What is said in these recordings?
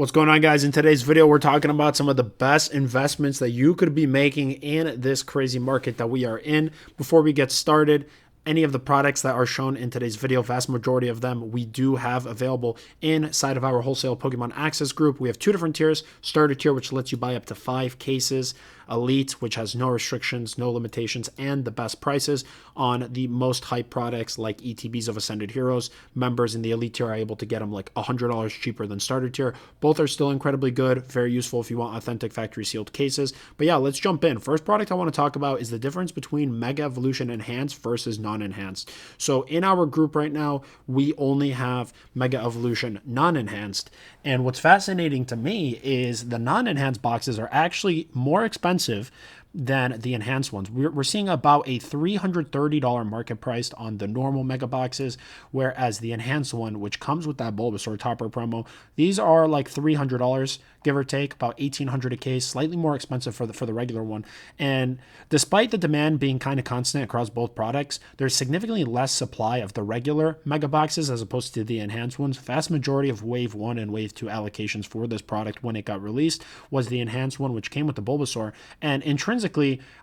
What's going on, guys? In today's video, we're talking about some of the best investments that you could be making in this crazy market that we are in. Before we get started, any of the products that are shown in today's video, vast majority of them we do have available inside of our wholesale Pokemon access group. We have two different tiers: starter tier, which lets you buy up to 5 cases; elite, which has no restrictions, no limitations, and the best prices on the most hype products like ETBs of Ascended Heroes. Members in the elite tier are able to get them like $100 cheaper than starter tier. Both are still incredibly good, very useful if you want authentic factory sealed cases. But yeah, let's jump in. First product I want to talk about is the difference between Mega Evolution Enhanced versus non-enhanced. So in our group right now, we only have Mega Evolution non-enhanced. And what's fascinating to me is the non-enhanced boxes are actually more expensive than the enhanced ones. We're seeing about a $330 market price on the normal mega boxes, whereas the enhanced one, which comes with that Bulbasaur topper promo, these are like $300, give or take, about $1,800 a case, slightly more expensive for the regular one. And despite the demand being kind of constant across both products, there's significantly less supply of the regular mega boxes as opposed to the enhanced ones. Vast majority of Wave 1 and Wave 2 allocations for this product when it got released was the enhanced one, which came with the Bulbasaur. And intrinsically,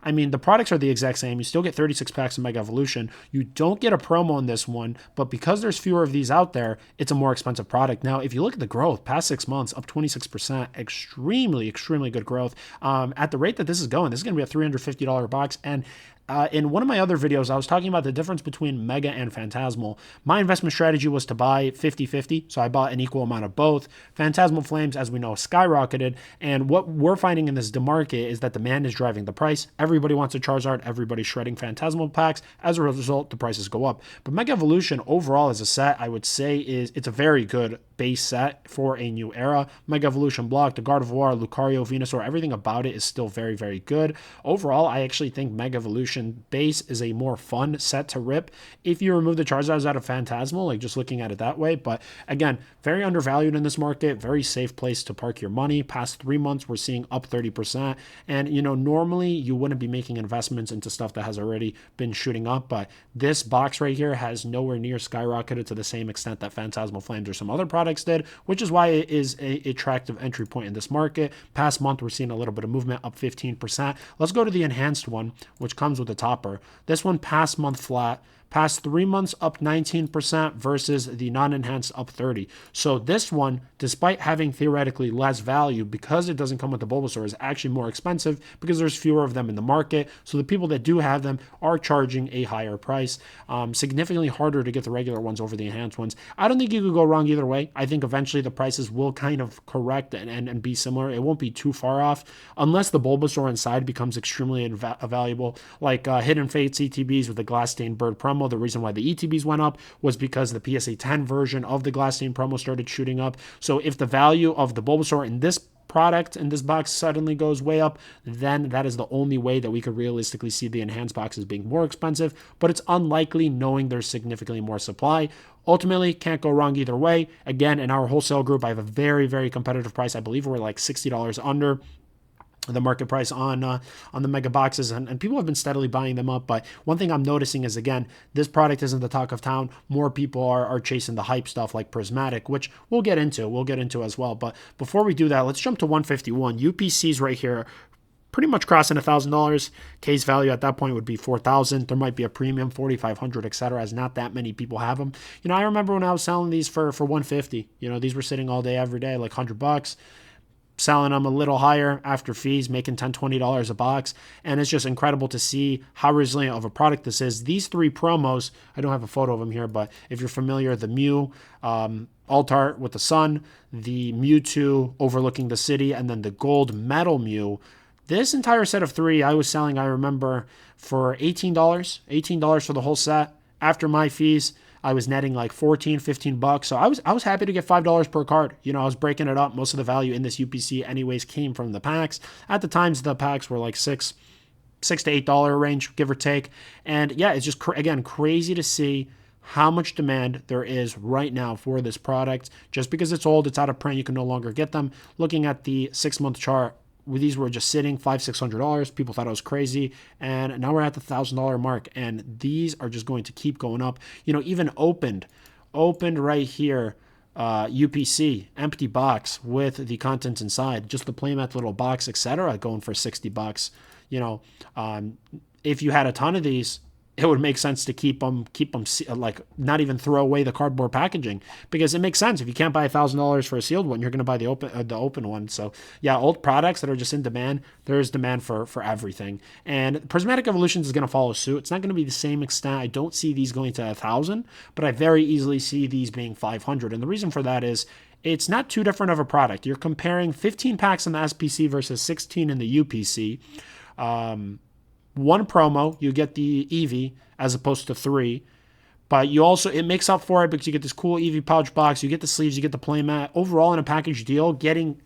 I mean, the products are the exact same. You still get 36 packs of Mega Evolution. You don't get a promo in this one, but because there's fewer of these out there, it's a more expensive product. Now, if you look at the growth, past 6 months, up 26%, extremely good growth. At the rate that this is going, this is going to be a $350 box. And in one of my other videos, I was talking about the difference between Mega and Phantasmal. My investment strategy was to buy 50-50, so I bought an equal amount of both. Phantasmal Flames, as we know, skyrocketed, and what we're finding in this market is that demand is driving the price. Everybody wants a Charizard, everybody's shredding Phantasmal packs. As a result, the prices go up. But Mega Evolution overall as a set, I would say it's a very good base set for a new era. Mega Evolution block, the Gardevoir, Lucario, Venusaur, everything about it is still very good. Overall, I actually think Mega Evolution base is a more fun set to rip if you remove the Charizards out of Phantasmal, like just looking at it that way. But again, very undervalued in this market, very safe place to park your money. Past 3 months, we're seeing up 30%. And, you know, normally you wouldn't be making investments into stuff that has already been shooting up, but this box right here has nowhere near skyrocketed to the same extent that Phantasmal Flames or some other products did, which is why it is an attractive entry point in this market. Past month, we're seeing a little bit of movement, up 15%. Let's go to the enhanced one, which comes with the topper. This one past month flat, past 3 months up 19% versus the non-enhanced up 30. So this one, despite having theoretically less value, because it doesn't come with the Bulbasaur, is actually more expensive because there's fewer of them in the market. So the people that do have them are charging a higher price. Significantly harder to get the regular ones over the enhanced ones. I don't think you could go wrong either way. I think eventually the prices will kind of correct and be similar. It won't be too far off unless the Bulbasaur inside becomes extremely valuable, like Hidden Fates ETBs with the Glass Stained Bird promo. The reason why the ETBs went up was because the PSA 10 version of the Glass Stained promo started shooting up. So if the value of the Bulbasaur in this product in this box suddenly goes way up, then that is the only way that we could realistically see the enhanced boxes being more expensive, but it's unlikely knowing there's significantly more supply. Ultimately, can't go wrong either way. Again, in our wholesale group, I have a very competitive price. I believe we're like $60 under the market price on the mega boxes, and people have been steadily buying them up. But one thing I'm noticing is, again, this product isn't the talk of town. More people are chasing the hype stuff like prismatic, which we'll get into as well. But before we do that, let's jump to 151 UPCs right here, pretty much crossing $1,000. Case value at that point would be $4,000. There might be a premium, $4,500, etc., as not that many people have them. You know, I remember when I was selling these for $150. You know, these were sitting all day every day, like $100. Selling them a little higher after fees, making $10, $20 a box. And it's just incredible to see how resilient of a product this is. These 3 promos, I don't have a photo of them here, but if you're familiar, the Mew Altart with the sun, the Mewtwo overlooking the city, and then the gold metal Mew. This entire set of 3 I was selling, I remember, for $18. $18 for the whole set. After my fees, I was netting like 14, 15 bucks. So I was happy to get $5 per card. You know, I was breaking it up. Most of the value in this UPC anyways came from the packs. At the times, the packs were like $6 to $8 range, give or take. And yeah, it's just, again, crazy to see how much demand there is right now for this product. Just because it's old, it's out of print, you can no longer get them. Looking at the 6-month chart, these were just sitting $500-$600. People thought I was crazy, and now we're at the $1,000 mark, and these are just going to keep going up. You know, even opened right here UPC, empty box with the contents inside, just the playmat little box, etc., going for $60. You know, if you had a ton of these, it would make sense to keep them like not even throw away the cardboard packaging, because it makes sense. If you can't buy $1,000 for a sealed one, you're going to buy the open one. So yeah, old products that are just in demand, there is demand for everything. And Prismatic Evolutions is going to follow suit. It's not going to be the same extent. I don't see these going to 1,000, but I very easily see these being 500. And the reason for that is it's not too different of a product. You're comparing 15 packs in the SPC versus 16 in the UPC. One promo, you get the Eevee as opposed to 3. But you also, it makes up for it because you get this cool Eevee pouch box, you get the sleeves, you get the playmat. Overall, in a package deal, getting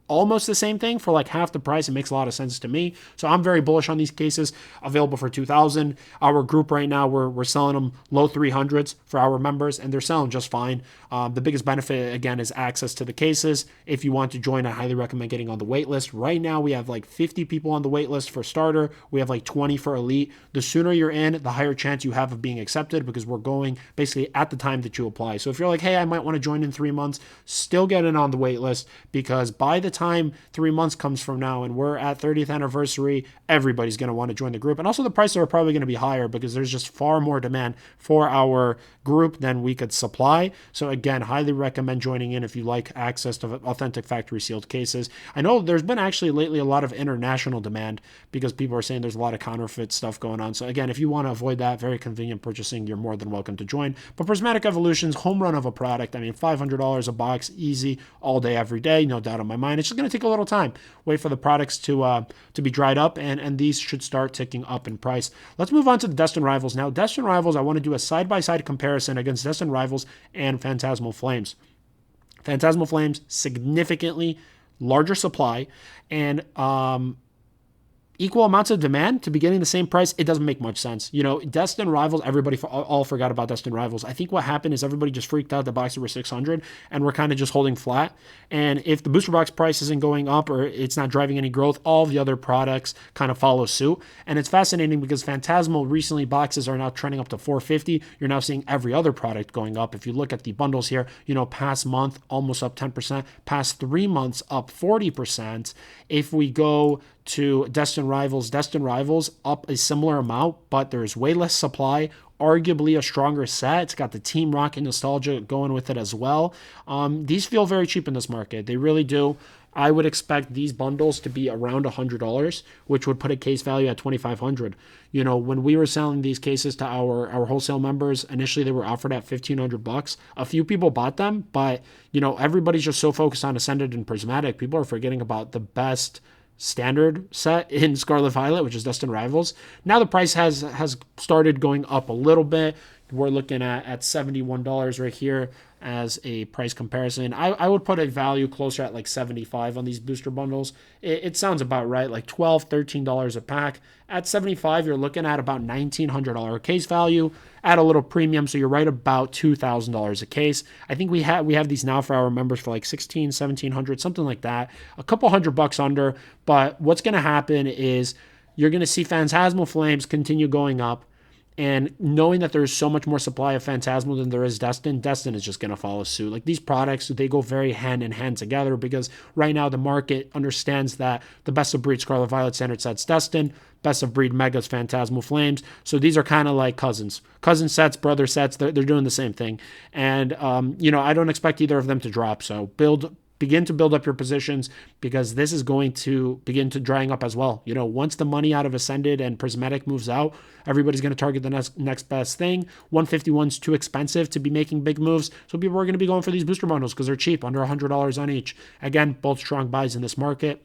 almost the same thing for like half the price, it makes a lot of sense to me. So I'm very bullish on these cases. Available for $2,000. Our group right now, we're selling them low 300s for our members, and they're selling just fine. The biggest benefit, again, is access to the cases. If you want to join, I highly recommend getting on the wait list. Right now, we have like 50 people on the wait list for starter. We have like 20 for elite. The sooner you're in, the higher chance you have of being accepted, because we're going basically at the time that you apply. So if you're like, hey, I might want to join in 3 months, still get in on the wait list, because by the time 3 months comes from now and we're at 30th anniversary, everybody's going to want to join the group. And also the prices are probably going to be higher because there's just far more demand for our group than we could supply. So again, highly recommend joining in if you like access to authentic factory sealed cases. I know there's been actually lately a lot of international demand because people are saying there's a lot of counterfeit stuff going on. So again, if you want to avoid that, very convenient purchasing, you're more than welcome to join. But Prismatic Evolutions, home run of a product. I mean, $500 a box, easy, all day, every day, no doubt in my mind. It's just going to take a little time. Wait for the products to be dried up, and these should start ticking up in price. Let's move on to the Destined Rivals. Now, Destined Rivals, I want to do a side-by-side comparison against Destined Rivals and Phantasmal Flames. Phantasmal Flames, significantly larger supply, and equal amounts of demand to be getting the same price. It doesn't make much sense. You know, Destined Rivals, everybody all forgot about Destined Rivals. I think what happened is everybody just freaked out the boxes were 600, and we're kind of just holding flat. And if the booster box price isn't going up or it's not driving any growth, all the other products kind of follow suit. And it's fascinating because Phantasmal recently boxes are now trending up to 450. You're now seeing every other product going up. If you look at the bundles here, you know, past month almost up 10%, past 3 months up 40%. If we go to Destined Rivals up a similar amount, but there's way less supply, arguably a stronger set. It's got the Team Rocket nostalgia going with it as well. These feel very cheap in this market. They really do. I would expect these bundles to be around $100, which would put a case value at $2,500. You know, when we were selling these cases to our wholesale members, initially they were offered at $1,500. A few people bought them, but you know, everybody's just so focused on Ascended and Prismatic. People are forgetting about the best standard set in Scarlet Violet, which is Destined Rivals. Now the price has started going up a little bit. We're looking at $71 right here as a price comparison. I would put a value closer at like $75 on these booster bundles. It sounds about right, like $12, $13 a pack. At $75, you're looking at about $1,900 case value. Add a little premium, so you're right about $2,000 a case. I think we have these now for our members for like $1,600, $1,700, something like that. A couple $100 under. But what's going to happen is you're going to see Phantasmal Flames continue going up. And knowing that there's so much more supply of Phantasmal than there is Destined is just going to follow suit. Like these products, they go very hand in hand together because right now the market understands that the best of breed Scarlet Violet standard sets Destined, best of breed Megas Phantasmal Flames. So these are kind of like cousins. Cousin sets, brother sets, they're doing the same thing. And, you know, I don't expect either of them to drop. So begin to build up your positions because this is going to begin to drying up as well. You know, once the money out of Ascended and Prismatic moves out, everybody's going to target the next best thing. 151's too expensive to be making big moves, so people are going to be going for these booster bundles because they're cheap, under $100 on each. Again, both strong buys in this market.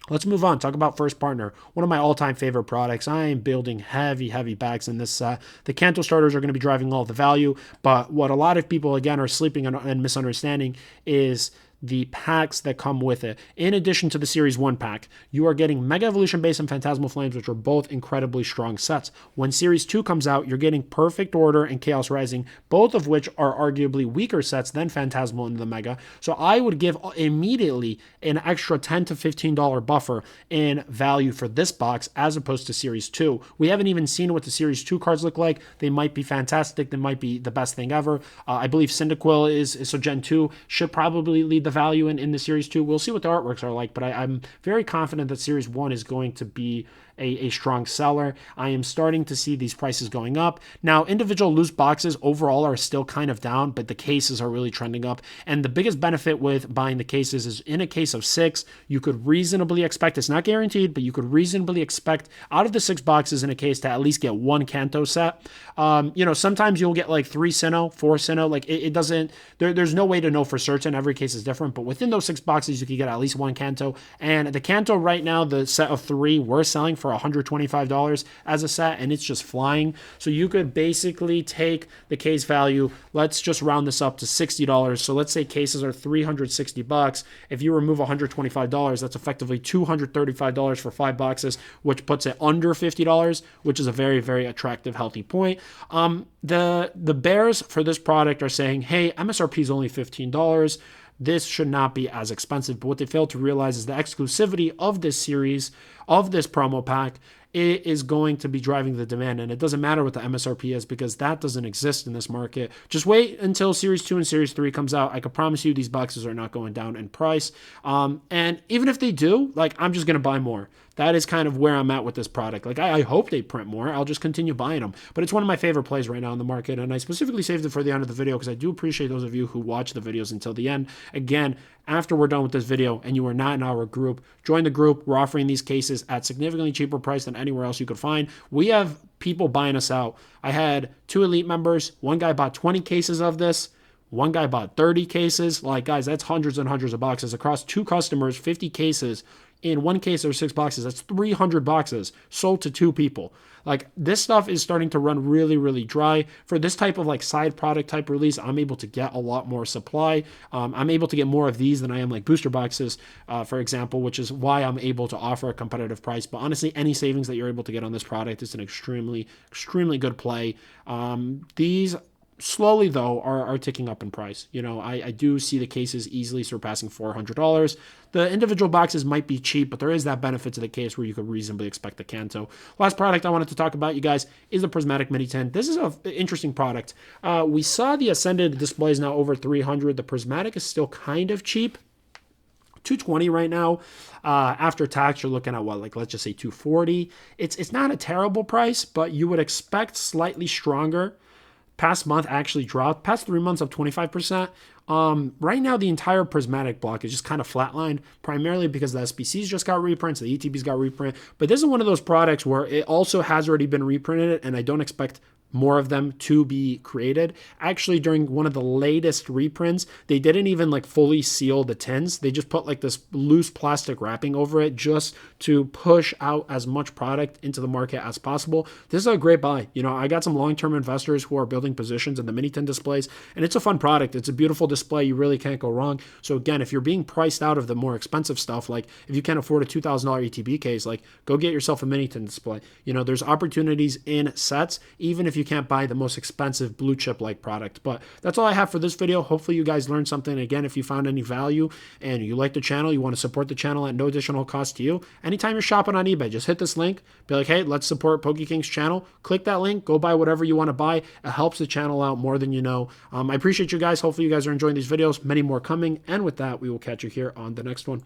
Let's move on. Talk about First Partner, one of my all-time favorite products. I am building heavy bags in this set. The Kanto starters are going to be driving all the value, but what a lot of people, again, are sleeping and misunderstanding is the packs that come with it. In addition to the Series 1 pack, you are getting Mega Evolution Base and Phantasmal Flames, which are both incredibly strong sets. When Series 2 comes out, you're getting Perfect Order and Chaos Rising, both of which are arguably weaker sets than Phantasmal and the Mega. So I would give immediately an extra $10 to $15 buffer in value for this box as opposed to Series 2. We haven't even seen what the Series 2 cards look like. They might be fantastic. They might be the best thing ever. I believe Cyndaquil is so Gen 2 should probably lead the value in the Series 2. We'll see what the artworks are like, but I'm very confident that Series 1 is going to be a strong seller. I am starting to see these prices going up. Now, individual loose boxes overall are still kind of down, but the cases are really trending up. And the biggest benefit with buying the cases is in a case of 6, you could reasonably expect, it's not guaranteed, but you could reasonably expect out of the 6 boxes in a case to at least get 1 Kanto set. Sometimes you'll get like 3 Sinnoh, 4 Sinnoh. Like it doesn't, there's no way to know for certain. Every case is different, but within those 6 boxes, you could get at least 1 Kanto. And the Kanto right now, the set of 3, we're selling for $125 as a set, and it's just flying. So you could basically take the case value, let's just round this up to $60. So let's say cases are $360. If you remove $125, that's effectively $235 for 5 boxes, which puts it under $50, which is a very, very attractive, healthy point. The bears for this product are saying, hey, MSRP is only $15. This should not be as expensive. But what they fail to realize is the exclusivity of this series, of this promo pack, it is going to be driving the demand. And it doesn't matter what the MSRP is because that doesn't exist in this market. Just wait until Series 2 and Series 3 comes out. I can promise you these boxes are not going down in price. And even if they do, I'm just going to buy more. That is kind of where I'm at with this product. I hope they print more. I'll just continue buying them. But it's one of my favorite plays right now in the market, and I specifically saved it for the end of the video because I do appreciate those of you who watch the videos until the end. Again, after we're done with this video and you are not in our group, join the group. We're offering these cases at significantly cheaper price than anywhere else you could find. We have people buying us out. I had 2 elite members. One guy bought 20 cases of this. One guy bought 30 cases. Guys, that's hundreds and hundreds of boxes across 2 customers, 50 cases. In 1 case, there are 6 boxes. That's 300 boxes sold to 2 people. This stuff is starting to run really, really dry. For this type of side product type release, I'm able to get a lot more supply. I'm able to get more of these than I am booster boxes, for example, which is why I'm able to offer a competitive price. But honestly, any savings that you're able to get on this product is an extremely, extremely good play. These slowly, though, are ticking up in price. I do see the cases easily surpassing $400. The individual boxes might be cheap, but there is that benefit to the case where you could reasonably expect the Kanto. Last product I wanted to talk about, you guys, is the Prismatic Mini Tin. This is an interesting product. We saw the Ascended displays now over $300. The Prismatic is still kind of cheap. $220 right now. After tax, you're looking at let's just say $240. It's not a terrible price, but you would expect slightly stronger. Past month actually dropped. Past 3 months up 25%. Right now, the entire Prismatic block is just kind of flatlined, primarily because the SBCs just got reprints, the ETBs got reprint. But this is one of those products where it also has already been reprinted, and I don't expect more of them to be created. Actually, during one of the latest reprints, they didn't even fully seal the tins. They just put this loose plastic wrapping over it just to push out as much product into the market as possible. This is a great buy. I got some long-term investors who are building positions in the mini tin displays, and it's a fun product. It's a beautiful display. You really can't go wrong. So again, if you're being priced out of the more expensive stuff, if you can't afford a $2,000 ETB case, go get yourself a mini tin display. There's opportunities in sets, even if you can't buy the most expensive blue chip product. But that's all I have for this video. Hopefully you guys learned something. Again, if you found any value and you like the channel, you want to support the channel at no additional cost to you, anytime you're shopping on eBay, just hit this link, be like, hey, let's support PokeKing's channel. Click that link, go buy whatever you want to buy. It helps the channel out more than you know. I appreciate you guys. Hopefully you guys are enjoying these videos. Many more coming. And with that, we will catch you here on the next one.